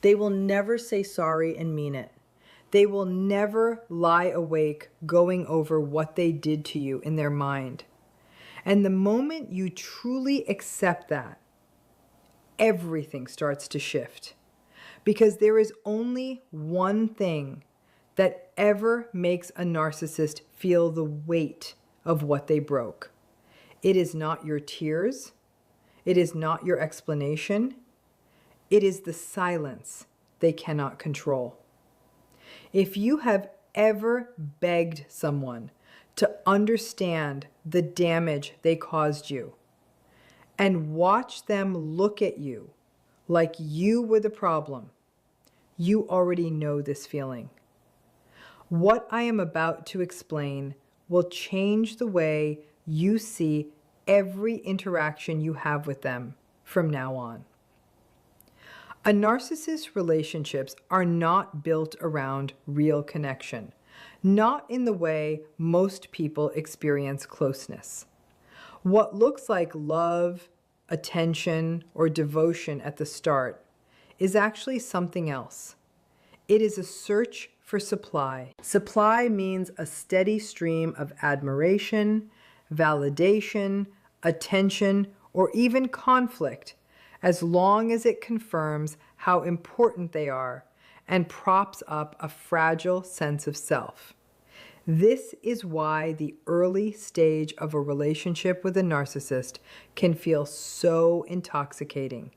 They will never say sorry and mean it. They will never lie awake going over what they did to you in their mind. And the moment you truly accept that, everything starts to shift. Because there is only one thing that ever makes a narcissist feel the weight of what they broke. It is not your tears. It is not your explanation. It is the silence they cannot control. If you have ever begged someone to understand the damage they caused you and watch them look at you like you were the problem, you already know this feeling. What I am about to explain will change the way you see every interaction you have with them from now on. A narcissist's relationships are not built around real connection, not in the way most people experience closeness. What looks like love, attention, or devotion at the start is actually something else. It is a search for supply. Supply means a steady stream of admiration, validation, attention, or even conflict, as long as it confirms how important they are and props up a fragile sense of self. This is why the early stage of a relationship with a narcissist can feel so intoxicating.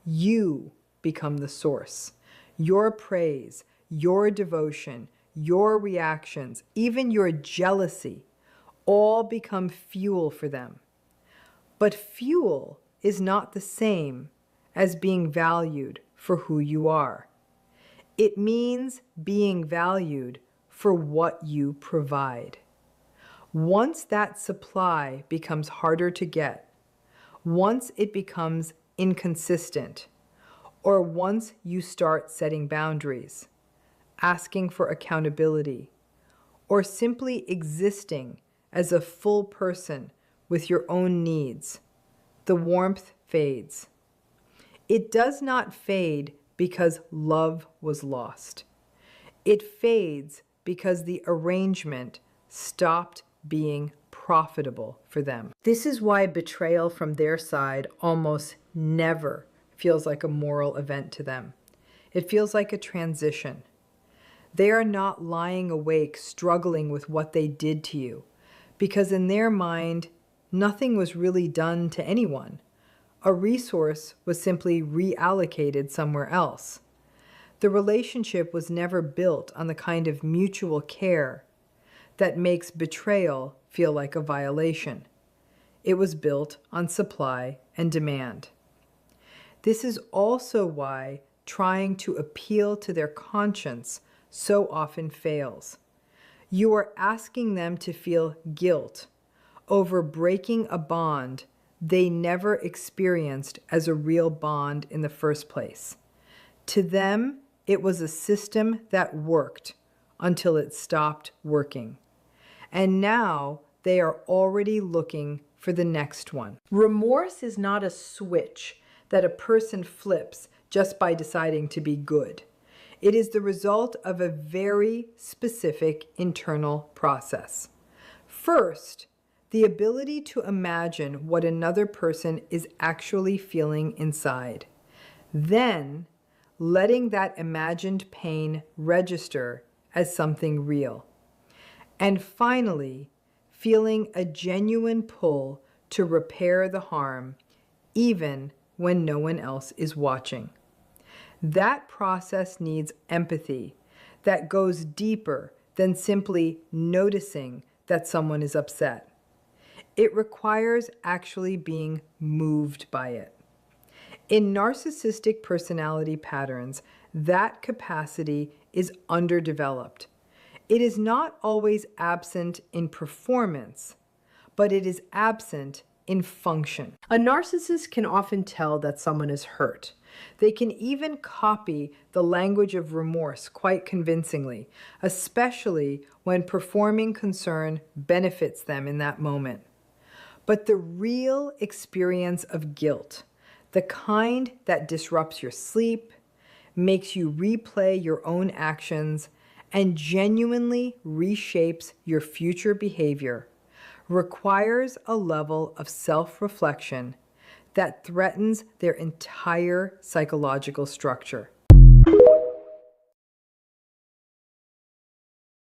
You become the source. Your praise, your devotion, your reactions, even your jealousy, all become fuel for them. But fuel is not the same as being valued for who you are. It means being valued for what you provide. Once that supply becomes harder to get, once it becomes inconsistent, or once you start setting boundaries, asking for accountability, or simply existing as a full person with your own needs, the warmth fades. It does not fade because love was lost. It fades because the arrangement stopped being profitable for them. This is why betrayal from their side almost never feels like a moral event to them. It feels like a transition. They are not lying awake struggling with what they did to you, because in their mind, nothing was really done to anyone. A resource was simply reallocated somewhere else. The relationship was never built on the kind of mutual care that makes betrayal feel like a violation. It was built on supply and demand. This is also why trying to appeal to their conscience so often fails. You are asking them to feel guilt over breaking a bond they never experienced as a real bond in the first place. To them, it was a system that worked until it stopped working. And now they are already looking for the next one. Remorse is not a switch that a person flips just by deciding to be good. It is the result of a very specific internal process. First, the ability to imagine what another person is actually feeling inside. Then, letting that imagined pain register as something real. And finally, feeling a genuine pull to repair the harm, even when no one else is watching. That process needs empathy that goes deeper than simply noticing that someone is upset. It requires actually being moved by it. In narcissistic personality patterns, that capacity is underdeveloped. It is not always absent in performance, but it is absent in function. A narcissist can often tell that someone is hurt. They can even copy the language of remorse quite convincingly, especially when performing concern benefits them in that moment. But the real experience of guilt, the kind that disrupts your sleep, makes you replay your own actions, and genuinely reshapes your future behavior requires a level of self-reflection that threatens their entire psychological structure.